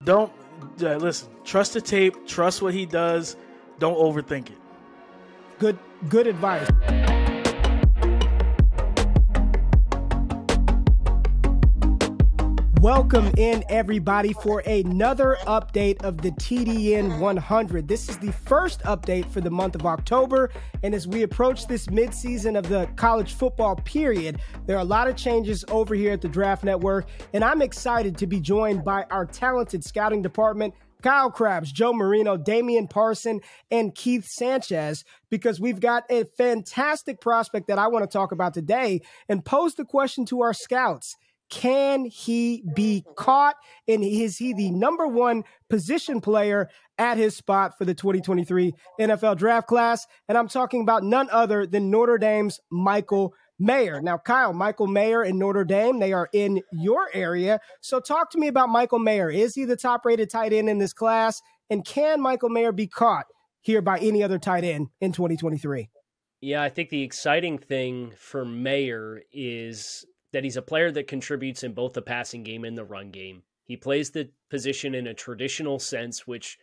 Don't listen. Trust the tape. Trust what he does. Don't overthink it. Good advice. Welcome in, everybody, for another update of the TDN 100. This is the first update for the month of October, and as we approach this midseason of the college football period, there are a lot of changes over here at the Draft Network, and I'm excited to be joined by our talented scouting department, Kyle Krabs, Joe Marino, Damian Parson, and Keith Sanchez, because we've got a fantastic prospect that I want to talk about today and pose the question to our scouts. Can he be caught? And is he the number one position player at his spot for the 2023 NFL draft class? And I'm talking about none other than Notre Dame's Michael Mayer. Now, Kyle, Michael Mayer and Notre Dame, they are in your area. So talk to me about Michael Mayer. Is he the top-rated tight end in this class? And can Michael Mayer be caught here by any other tight end in 2023? Yeah, I think the exciting thing for Mayer is that he's a player that contributes in both the passing game and the run game. He plays the position in a traditional sense, which,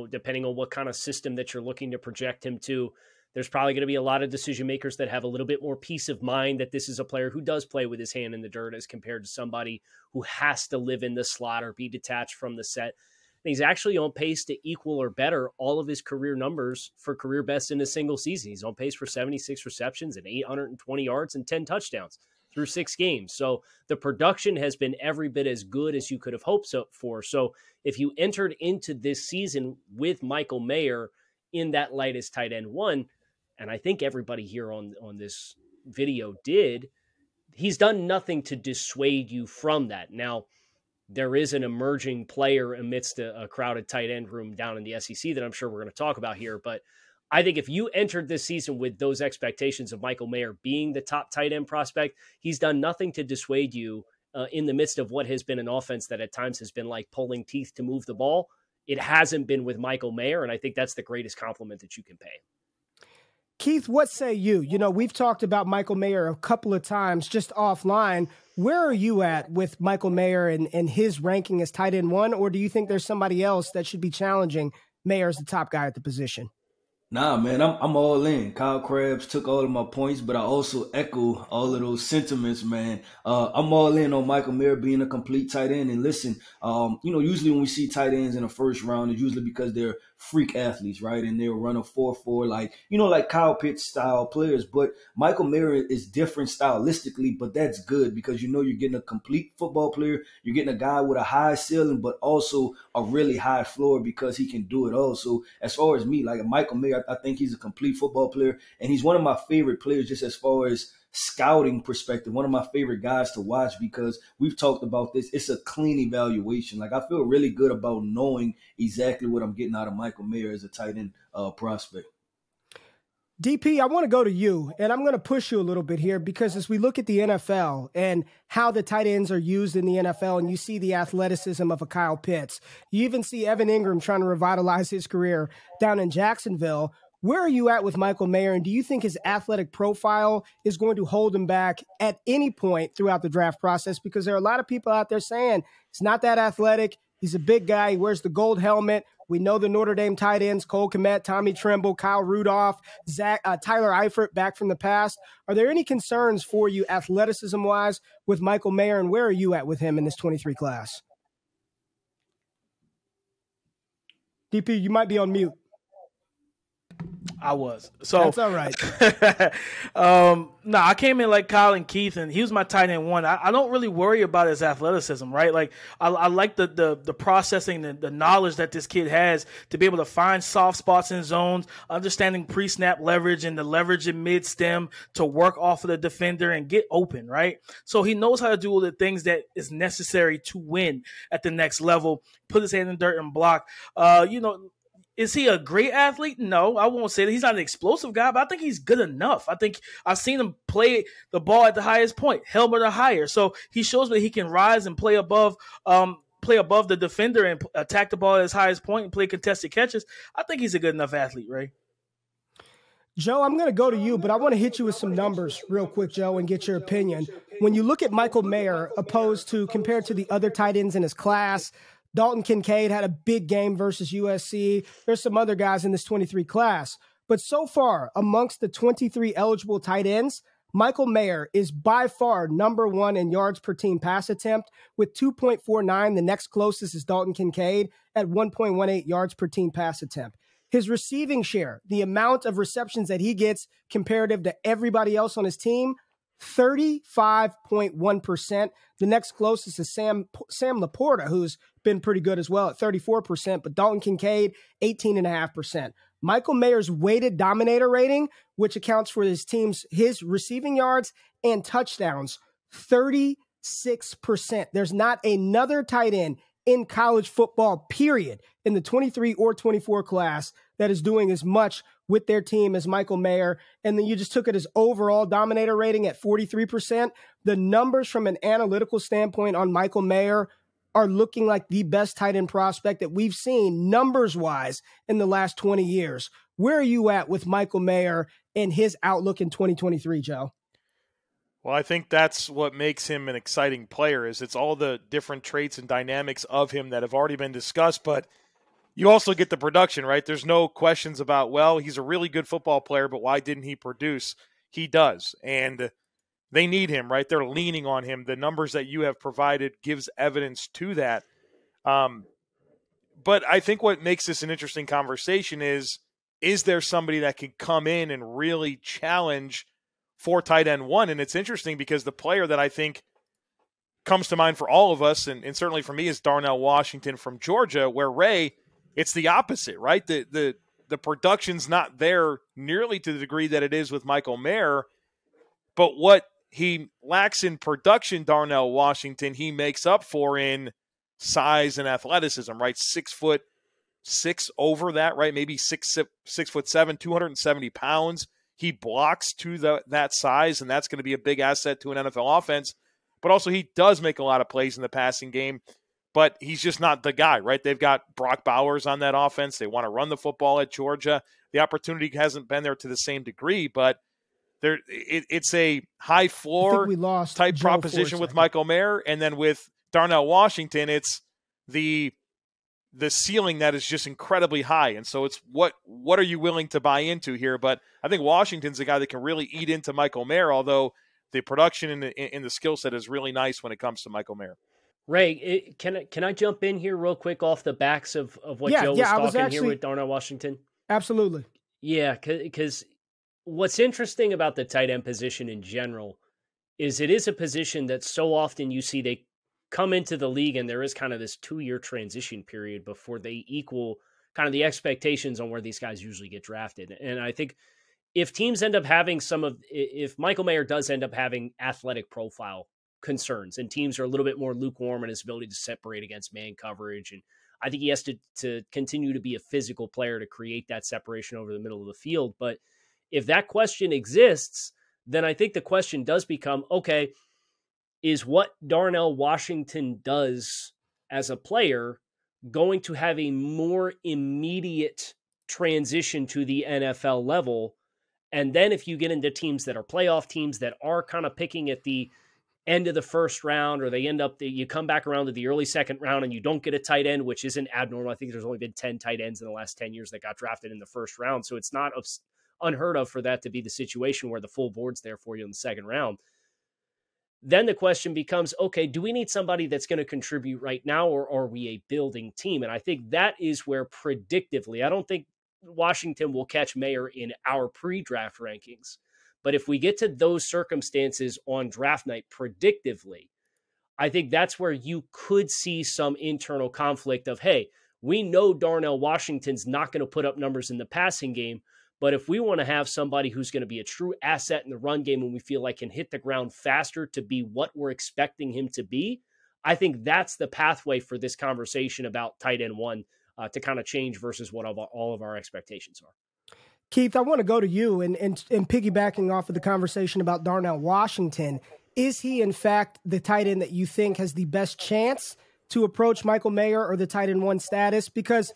depending on what kind of system that you're looking to project him to, there's probably going to be a lot of decision makers that have a little bit more peace of mind that this is a player who does play with his hand in the dirt as compared to somebody who has to live in the slot or be detached from the set. And he's actually on pace to equal or better all of his career numbers for career best in a single season. He's on pace for 76 receptions and 820 yards and 10 touchdowns through 6 games. So the production has been every bit as good as you could have hoped for. So if you entered into this season with Michael Mayer in that light as tight end 1, and I think everybody here on this video did, he's done nothing to dissuade you from that. Now, there is an emerging player amidst a crowded tight end room down in the SEC that I'm sure we're going to talk about here, but I think if you entered this season with those expectations of Michael Mayer being the top tight end prospect, he's done nothing to dissuade you in the midst of what has been an offense that at times has been like pulling teeth to move the ball. It hasn't been with Michael Mayer, and I think that's the greatest compliment that you can pay. Keith, what say you? We've talked about Michael Mayer a couple of times just offline. Where are you at with Michael Mayer and his ranking as tight end 1, or do you think there's somebody else that should be challenging Mayer as the top guy at the position? Nah, man, I'm all in. Kyle Krabs took all of my points, but I also echo all of those sentiments, man. I'm all in on Michael Mayer being a complete tight end. And listen, usually when we see tight ends in the first round, it's usually because they're freak athletes, right? And they'll run a 4.4, like Kyle Pitts style players. But Michael Mayer is different stylistically, but that's good because you're getting a complete football player. You're getting a guy with a high ceiling, but also a really high floor because he can do it all. So as far as me, like Michael Mayer, I think he's a complete football player, and he's one of my favorite players just as far as scouting perspective, one of my favorite guys to watch because we've talked about this. It's a clean evaluation. Like, I feel really good about knowing exactly what I'm getting out of Michael Mayer as a tight end prospect. DP, I want to go to you, and I'm going to push you a little bit here because as we look at the NFL and how the tight ends are used in the NFL, and you see the athleticism of a Kyle Pitts, you even see Evan Ingram trying to revitalize his career down in Jacksonville. Where are you at with Michael Mayer, and do you think his athletic profile is going to hold him back at any point throughout the draft process? Because there are a lot of people out there saying he's not that athletic. He's a big guy. He wears the gold helmet. We know the Notre Dame tight ends, Cole Kmet, Tommy Tremble, Kyle Rudolph, Tyler Eifert back from the past. Are there any concerns for you athleticism-wise with Michael Mayer, and where are you at with him in this 23 class? DP, you might be on mute. I was. So that's all right. No, I came in like Kyle and Keith, and he was my tight end 1. I don't really worry about his athleticism, right? Like I like the processing, the knowledge that this kid has to be able to find soft spots in zones, understanding pre-snap leverage and the leverage in mid-stem to work off of the defender and get open, right? So he knows how to do all the things that is necessary to win at the next level, put his hand in dirt and block. Is he a great athlete? No, I won't say that. He's not an explosive guy, but I think he's good enough. I think I've seen him play the ball at the highest point, helmet or higher. So he shows that he can rise and play above the defender and attack the ball at his highest point and play contested catches. I think he's a good enough athlete, Ray. Joe, I'm going to go to you, but I want to hit you with some numbers real quick, Joe, and get your opinion. When you look at Michael Mayer compared to the other tight ends in his class, Dalton Kincaid had a big game versus USC. There's some other guys in this 23 class. But so far, amongst the 23 eligible tight ends, Michael Mayer is by far number one in yards per team pass attempt with 2.49. The next closest is Dalton Kincaid at 1.18 yards per team pass attempt. His receiving share, the amount of receptions that he gets comparative to everybody else on his team, 35.1%. The next closest is Sam Laporta, who's been pretty good as well at 34%, but Dalton Kincaid, 18.5%. Michael Mayer's weighted dominator rating, which accounts for his receiving yards and touchdowns, 36%. There's not another tight end in college football, period, in the 23 or 24 class that is doing as much with their team as Michael Mayer. And then you just took it as overall dominator rating at 43%. The numbers from an analytical standpoint on Michael Mayer are looking like the best tight end prospect that we've seen numbers-wise in the last 20 years. Where are you at with Michael Mayer and his outlook in 2023, Joe? Well, I think that's what makes him an exciting player, is it's all the different traits and dynamics of him that have already been discussed, but you also get the production, right? There's no questions about, well, he's a really good football player, but why didn't he produce? He does, and they need him, right? They're leaning on him. The numbers that you have provided gives evidence to that. But I think what makes this an interesting conversation is there somebody that can come in and really challenge for tight end one? And it's interesting because the player that I think comes to mind for all of us, and certainly for me, is Darnell Washington from Georgia, where Ray, it's the opposite, right? The production's not there nearly to the degree that it is with Michael Mayer, but what he lacks in production, Darnell Washington, he makes up for in size and athleticism, right? 6'6" over that, right? Maybe 6'7", 270 pounds. He blocks to that size, and that's going to be a big asset to an NFL offense. But also he does make a lot of plays in the passing game, but he's just not the guy, right? They've got Brock Bowers on that offense. They want to run the football at Georgia. The opportunity hasn't been there to the same degree, but it's a high floor type proposition with Michael Mayer, and then with Darnell Washington, it's the ceiling that is just incredibly high. And so it's what are you willing to buy into here? But I think Washington's a guy that can really eat into Michael Mayer, although the production in the skill set is really nice when it comes to Michael Mayer. Ray, can I jump in here real quick off the backs of what Joe was talking here with Darnell Washington? Absolutely. Yeah, because what's interesting about the tight end position in general is it is a position that so often you see they come into the league and there is kind of this 2-year transition period before they equal kind of the expectations on where these guys usually get drafted. And I think if teams end up having if Michael Mayer does end up having athletic profile concerns and teams are a little bit more lukewarm in his ability to separate against man coverage, and I think he has to continue to be a physical player to create that separation over the middle of the field. But if that question exists, then I think the question does become, okay, is what Darnell Washington does as a player going to have a more immediate transition to the NFL level? And then if you get into teams that are playoff teams that are kind of picking at the end of the first round, or you come back around to the early second round and you don't get a tight end, which isn't abnormal. I think there's only been 10 tight ends in the last 10 years that got drafted in the first round. So it's not unheard of for that to be the situation where the full board's there for you in the second round. Then the question becomes, okay, do we need somebody that's going to contribute right now, or are we a building team? And I think that is where predictively, I don't think Washington will catch Mayer in our pre-draft rankings. But if we get to those circumstances on draft night predictively, I think that's where you could see some internal conflict of, hey, we know Darnell Washington's not going to put up numbers in the passing game, but if we want to have somebody who's going to be a true asset in the run game and we feel like can hit the ground faster to be what we're expecting him to be, I think that's the pathway for this conversation about tight end one to kind of change versus what all of our expectations are. Keith, I want to go to you and piggybacking off of the conversation about Darnell Washington. Is he, in fact, the tight end that you think has the best chance to approach Michael Mayer or the tight end one status? Because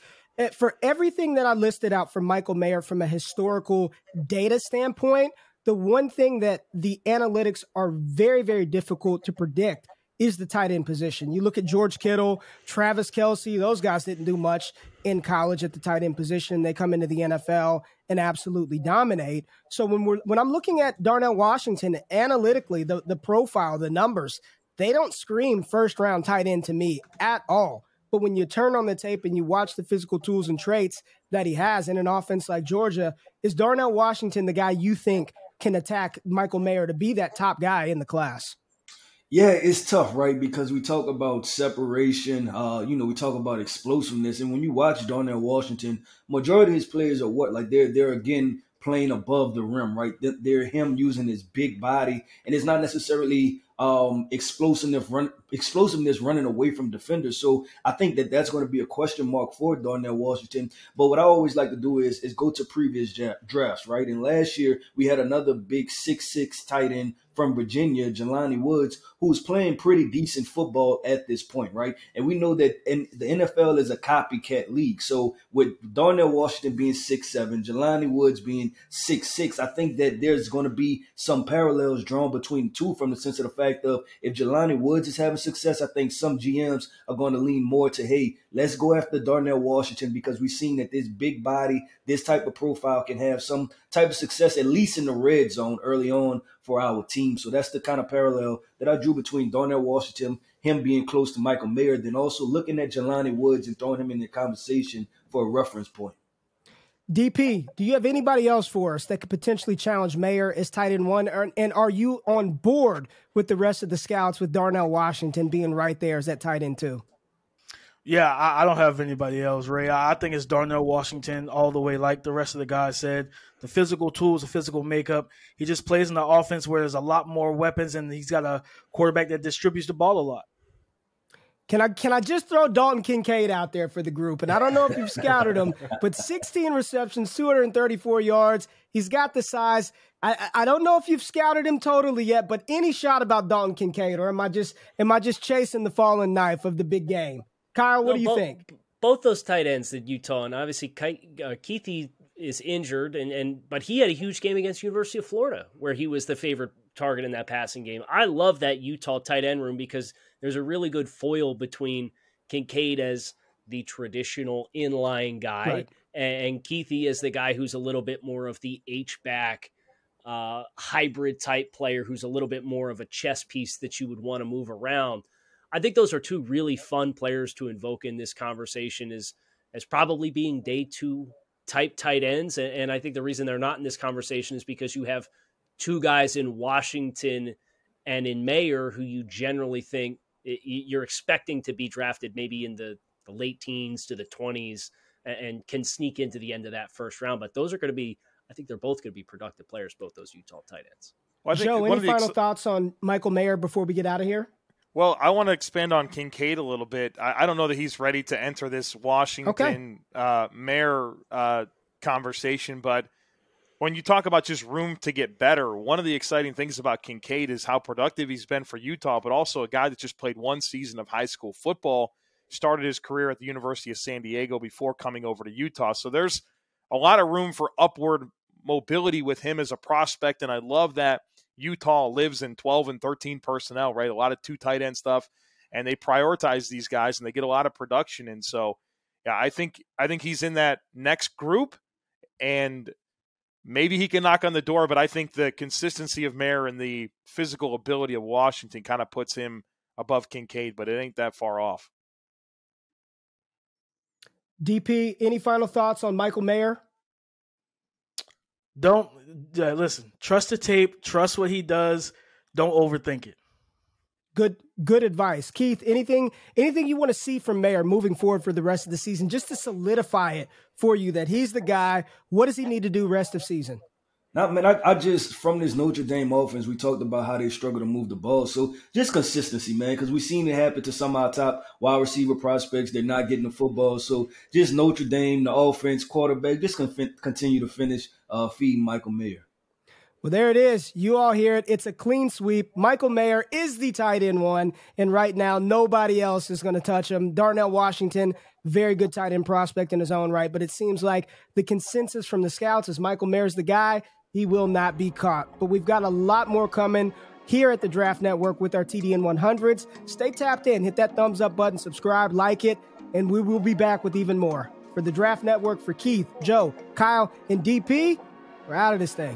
for everything that I listed out for Michael Mayer from a historical data standpoint, the one thing that the analytics are very, very difficult to predict is the tight end position. You look at George Kittle, Travis Kelce, those guys didn't do much in college at the tight end position. They come into the NFL and absolutely dominate. So when I'm looking at Darnell Washington analytically, the profile, the numbers, they don't scream first-round tight end to me at all. But when you turn on the tape and you watch the physical tools and traits that he has in an offense like Georgia, is Darnell Washington the guy you think can attack Michael Mayer to be that top guy in the class? Yeah, it's tough, right? Because we talk about separation, we talk about explosiveness. And when you watch Darnell Washington, majority of his players are what? Like they're again playing above the rim, right? They're him using his big body, and it's not necessarily explosiveness running away from defenders. So I think that's going to be a question mark for Darnell Washington. But what I always like to do is go to previous drafts, right? And last year we had another big 6'6" tight end from Virginia, Jelani Woods, who was playing pretty decent football at this point, right? And we know that the NFL is a copycat league. So with Darnell Washington being 6'7", Jelani Woods being 6'6", I think that there's going to be some parallels drawn between the two, from the sense of the fact of if Jelani Woods is having success, I think some GMs are going to lean more to, hey, let's go after Darnell Washington, because we've seen that this big body, this type of profile can have some type of success, at least in the red zone early on for our team. So that's the kind of parallel that I drew between Darnell Washington, him being close to Michael Mayer, then also looking at Jelani Woods and throwing him in the conversation for a reference point. DP, do you have anybody else for us that could potentially challenge Mayer as tight end one? And are you on board with the rest of the scouts with Darnell Washington being right there as that tight end too? Yeah, I don't have anybody else, Ray. I think it's Darnell Washington all the way, like the rest of the guys said. The physical tools, the physical makeup. He just plays in the offense where there's a lot more weapons, and he's got a quarterback that distributes the ball a lot. Can I just throw Dalton Kincaid out there for the group? And I don't know if you've scouted him, but 16 receptions, 234 yards. He's got the size. I don't know if you've scouted him totally yet, but any shot about Dalton Kincaid, or am I just chasing the fallen knife of the big game? Kyle, what do you think? Both those tight ends that Utah, and obviously Keithy is injured, but he had a huge game against University of Florida where he was the favorite target in that passing game. I love that Utah tight end room because there's a really good foil between Kincaid as the traditional inline guy, right, and Keithy as the guy who's a little bit more of the H-back hybrid type player who's a little bit more of a chess piece that you would want to move around. I think those are two really fun players to invoke in this conversation as probably being day two type tight ends. And I think the reason they're not in this conversation is because you have two guys in Washington and in Mayer who you generally think you're expecting to be drafted maybe in the late teens to the 20s and can sneak into the end of that first round. But those are going to be, I think they're both going to be productive players, both those Utah tight ends. Well, Joe, any final thoughts on Michael Mayer before we get out of here? Well, I want to expand on Kincaid a little bit. I don't know that he's ready to enter this Washington Mayer conversation, but when you talk about just room to get better, one of the exciting things about Kincaid is how productive he's been for Utah, but also a guy that just played one season of high school football, started his career at the University of San Diego before coming over to Utah. So there's a lot of room for upward mobility with him as a prospect, and I love that Utah lives in 12 and 13 personnel, right? A lot of two tight end stuff, and they prioritize these guys, and they get a lot of production. And so, yeah, I think he's in that next group, and maybe he can knock on the door, but I think the consistency of Mayer and the physical ability of Washington kind of puts him above Kincaid, but it ain't that far off. DP, any final thoughts on Michael Mayer? Don't listen. Trust the tape. Trust what he does. Don't overthink it. Good advice, Keith. Anything you want to see from Mayer moving forward for the rest of the season, just to solidify it for you that he's the guy. What does he need to do rest of season? Now, man, I just, from this Notre Dame offense, we talked about how they struggle to move the ball. So just consistency, man, because we've seen it happen to some of our top wide receiver prospects. They're not getting the football. So just Notre Dame, the offense, quarterback, just continue to finish feeding Michael Mayer. Well, there it is. You all hear it. It's a clean sweep. Michael Mayer is the tight end one, and right now nobody else is going to touch him. Darnell Washington, very good tight end prospect in his own right, but it seems like the consensus from the scouts is Michael Mayer's the guy. He will not be caught. But we've got a lot more coming here at the Draft Network with our TDN 100s. Stay tapped in, hit that thumbs up button, subscribe, like it, and we will be back with even more. For the Draft Network, for Keith, Joe, Kyle, and DP, we're out of this thing.